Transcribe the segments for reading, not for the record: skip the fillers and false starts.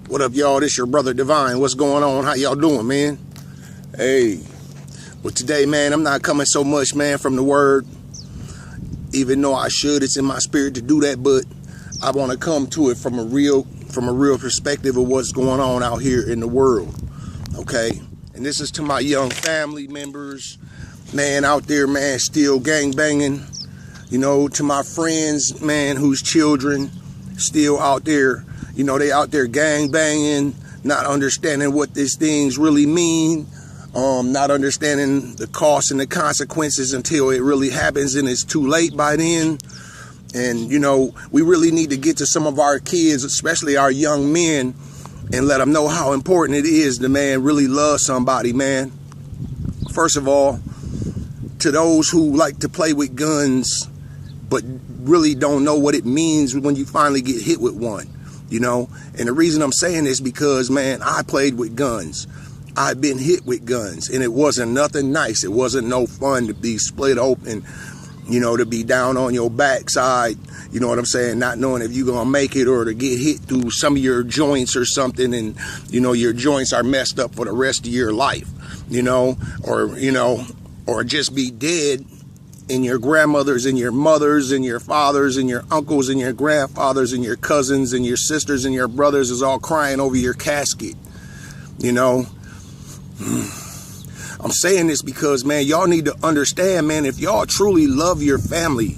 What up, y'all? This your brother Divine. What's going on? How y'all doing, man? Hey, well, today, man, I'm not coming so much, man, from the word, even though I should. It's in my spirit to do that, but I want to come to it from a real perspective of what's going on out here in the world, okay? And this is to my young family members, man, out there, man, still gang banging. You know, to my friends, man, whose children still out there, you know, they out there gang banging, not understanding what these things really mean, not understanding the costs and the consequences until it really happens and it's too late by then. And, you know, we really need to get to some of our kids, especially our young men, and let them know how important it is to, man, really love somebody, man. First of all, to those who like to play with guns, but really don't know what it means when you finally get hit with one, you know? And the reason I'm saying this because, man, I played with guns. I've been hit with guns, and it wasn't nothing nice. It wasn't no fun to be split open, you know, to be down on your backside, you know what I'm saying, not knowing if you're going to make it, or to get hit through some of your joints or something, and, you know, your joints are messed up for the rest of your life, you know, or just be dead. And your grandmothers and your mothers and your fathers and your uncles and your grandfathers and your cousins and your sisters and your brothers is all crying over your casket, you know. I'm saying this because, man, y'all need to understand, man, if y'all truly love your family,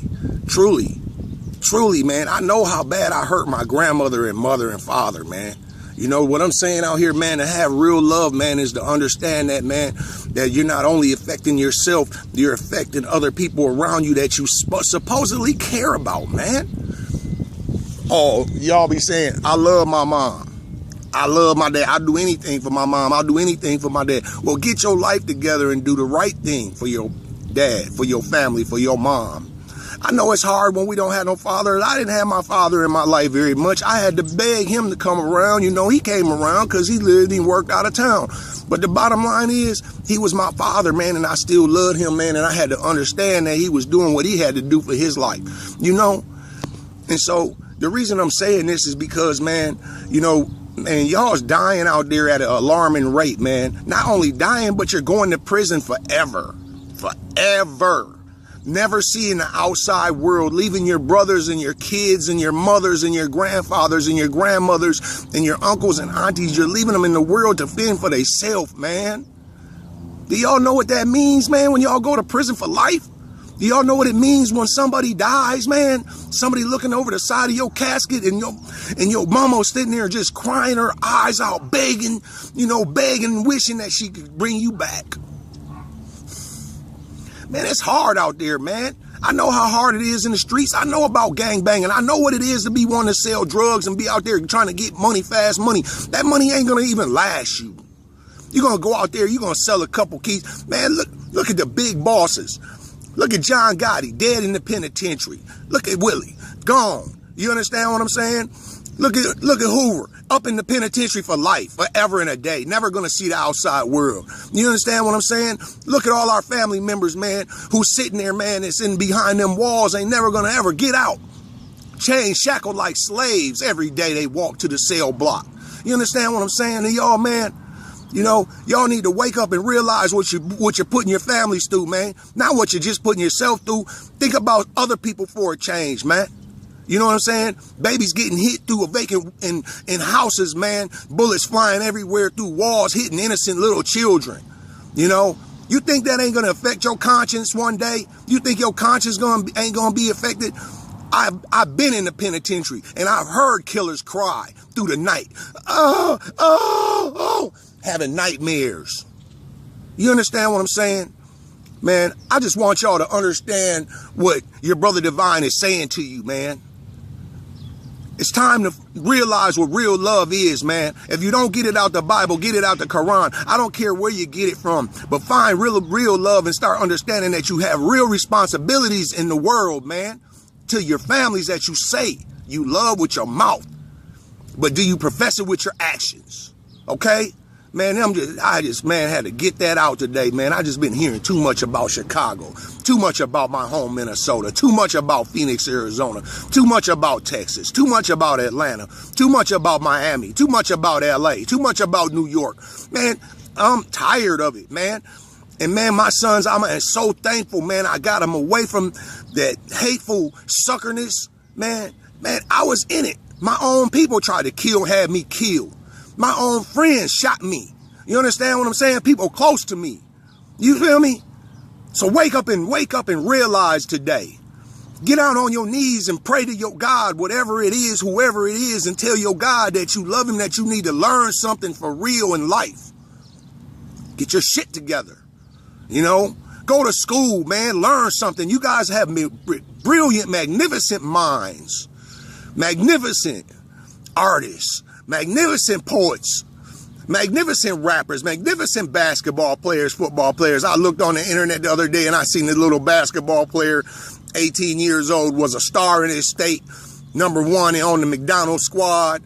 truly, man, I know how bad I hurt my grandmother and mother and father, man. You know what I'm saying out here, man, to have real love, man, is to understand that, man, that you're not only affecting yourself, you're affecting other people around you that you supposedly care about, man. Oh, y'all be saying, I love my mom. I love my dad. I'll do anything for my mom. I'll do anything for my dad. Well, get your life together and do the right thing for your dad, for your family, for your mom. I know it's hard when we don't have no father. I didn't have my father in my life very much. I had to beg him to come around. You know, he came around because he lived and worked out of town. But the bottom line is, he was my father, man, and I still loved him, man, and I had to understand that he was doing what he had to do for his life, you know? And so the reason I'm saying this is because, man, you know, man, y'all's dying out there at an alarming rate, man. Not only dying, but you're going to prison forever. Forever. Never seeing the outside world, leaving your brothers and your kids and your mothers and your grandfathers and your grandmothers and your uncles and aunties. You're leaving them in the world to fend for themselves, man. Do y'all know what that means, man, when y'all go to prison for life? Do y'all know what it means when somebody dies, man? Somebody looking over the side of your casket and your mama sitting there just crying her eyes out, begging, you know, begging, wishing that she could bring you back. Man, it's hard out there, man. I know how hard it is in the streets. I know about gang banging. I know what it is to be wanting to sell drugs and be out there trying to get money, fast money. That money ain't going to even last you. You're going to go out there, you're going to sell a couple keys. Man, look at the big bosses. Look at John Gotti, dead in the penitentiary. Look at Willie, gone. You understand what I'm saying? Look at Hoover, up in the penitentiary for life, forever and a day, never going to see the outside world. You understand what I'm saying? Look at all our family members, man, who's sitting there, man, that's in behind them walls, ain't never going to ever get out. Chained, shackled like slaves every day they walk to the cell block. You understand what I'm saying to y'all, man? You know, y'all need to wake up and realize what you're putting your families through, man. Not what you're just putting yourself through. Think about other people for a change, man. You know what I'm saying? Babies getting hit through a vacant in houses, man. Bullets flying everywhere through walls, hitting innocent little children. You know, you think that ain't gonna affect your conscience one day? You think your conscience ain't gonna be affected? I've been in the penitentiary and I've heard killers cry through the night. Oh, having nightmares. You understand what I'm saying? Man, I just want y'all to understand what your brother Divine is saying to you, man. It's time to realize what real love is, man. If you don't get it out the Bible, get it out the Quran. I don't care where you get it from, but find real love and start understanding that you have real responsibilities in the world, man, to your families that you say you love with your mouth. But do you profess it with your actions? Okay? Man, I just, man, had to get that out today, man. I just been hearing too much about Chicago, too much about my home, Minnesota, too much about Phoenix, Arizona, too much about Texas, too much about Atlanta, too much about Miami, too much about LA, too much about New York. Man, I'm tired of it, man. And man, my sons, I'm so thankful, man. I got them away from that hateful suckerness, man. Man, I was in it. My own people tried to had me killed. My own friends shot me. You understand what I'm saying? People close to me. You feel me? So wake up and realize today. Get out on your knees and pray to your God, whatever it is, whoever it is, and tell your God that you love him, that you need to learn something for real in life. Get your shit together. You know, go to school, man, learn something. You guys have brilliant, magnificent minds, magnificent artists, magnificent poets, magnificent rappers, magnificent basketball players, football players. I looked on the internet the other day and I seen this little basketball player, 18 years old, was a star in his state, #1 on the McDonald's squad,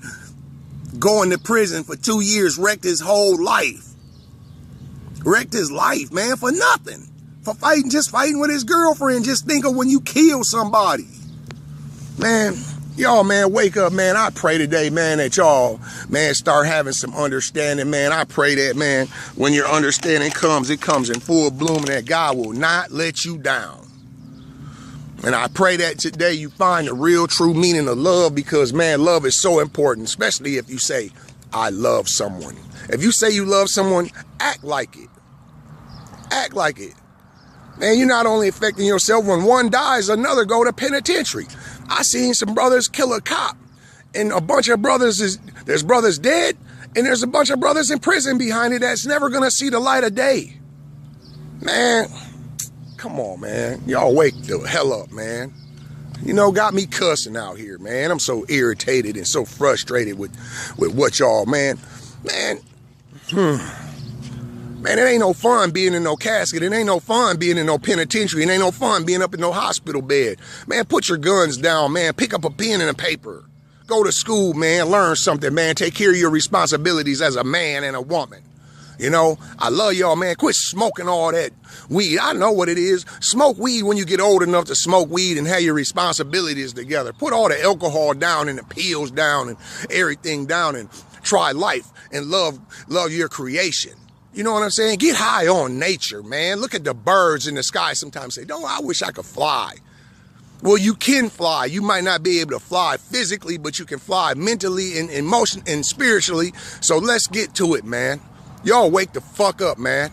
going to prison for 2 years, wrecked his whole life. Wrecked his life, man, for nothing. For just fighting with his girlfriend. Just think of when you kill somebody. Man, y'all, man, wake up, man. I pray today, man, that y'all, man, start having some understanding, man. I pray that, man, when your understanding comes, it comes in full bloom, and that God will not let you down. And I pray that today you find the real, true meaning of love, because, man, love is so important, especially if you say, I love someone. If you say you love someone, act like it. Act like it. Man, you're not only affecting yourself. When one dies, another go to penitentiary. I seen some brothers kill a cop, and a bunch of brothers there's brothers dead, and there's a bunch of brothers in prison behind it that's never gonna see the light of day. Man, come on, man. Y'all wake the hell up, man. You know, got me cussing out here, man. I'm so irritated and so frustrated with what y'all, man. Man, it ain't no fun being in no casket. It ain't no fun being in no penitentiary. It ain't no fun being up in no hospital bed. Man, put your guns down, man. Pick up a pen and a paper. Go to school, man. Learn something, man. Take care of your responsibilities as a man and a woman. You know, I love y'all, man. Quit smoking all that weed. I know what it is. Smoke weed when you get old enough to smoke weed and have your responsibilities together. Put all the alcohol down and the pills down and everything down, and try life and love your creation. You know what I'm saying? Get high on nature, man. Look at the birds in the sky sometimes. Say, "Oh, I wish I could fly." Well, you can fly. You might not be able to fly physically, but you can fly mentally and emotion and spiritually. So let's get to it, man. Y'all wake the fuck up, man.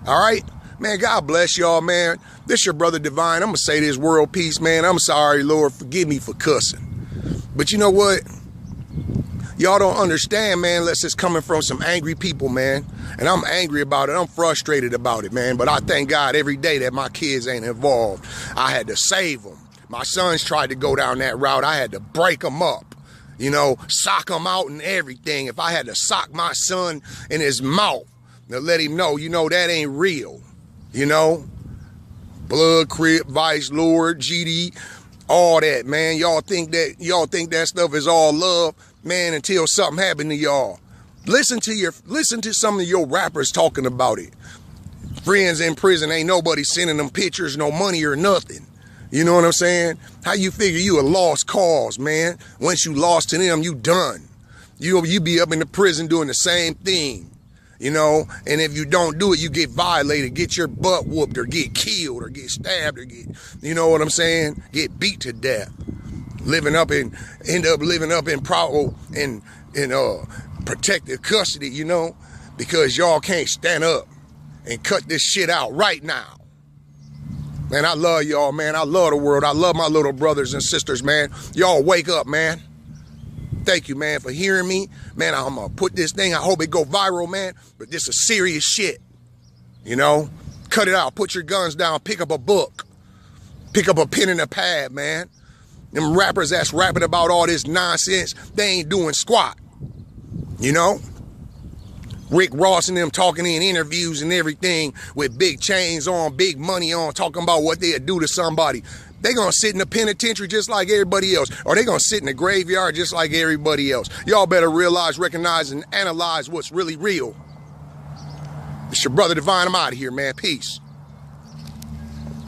All right? Man, God bless y'all, man. This your brother Divine. I'm going to say this, world peace, man. I'm sorry, Lord. Forgive me for cussing. But you know what? Y'all don't understand, man, unless it's coming from some angry people, man. And I'm angry about it. I'm frustrated about it, man. But I thank God every day that my kids ain't involved. I had to save them. My sons tried to go down that route. I had to break them up, you know, sock them out and everything. If I had to sock my son in his mouth to let him know, you know, that ain't real, you know. Blood, Crip, Vice, Lord, GD, all that, man. Y'all think that stuff is all love? Man, until something happened to y'all. Listen to some of your rappers talking about it. Friends in prison, ain't nobody sending them pictures, no money or nothing. You know what I'm saying? How you figure you a lost cause, man? Once you lost to them, you done. You be up in the prison doing the same thing, you know? And if you don't do it, you get violated, get your butt whooped, or get killed, or get stabbed, or get, you know what I'm saying? Get beat to death. End up living up in protective custody, you know, because y'all can't stand up and cut this shit out right now. Man, I love y'all, man. I love the world. I love my little brothers and sisters, man. Y'all wake up, man. Thank you, man, for hearing me. Man, I'm gonna put this thing, I hope it go viral, man, but this is serious shit. You know, cut it out, put your guns down, pick up a book, pick up a pen and a pad, man. Them rappers that's rapping about all this nonsense, they ain't doing squat, you know? Rick Ross and them talking in interviews and everything with big chains on, big money on, talking about what they'd do to somebody. They gonna sit in the penitentiary just like everybody else, or they gonna sit in the graveyard just like everybody else. Y'all better realize, recognize, and analyze what's really real. It's your brother Divine. I'm out of here, man. Peace.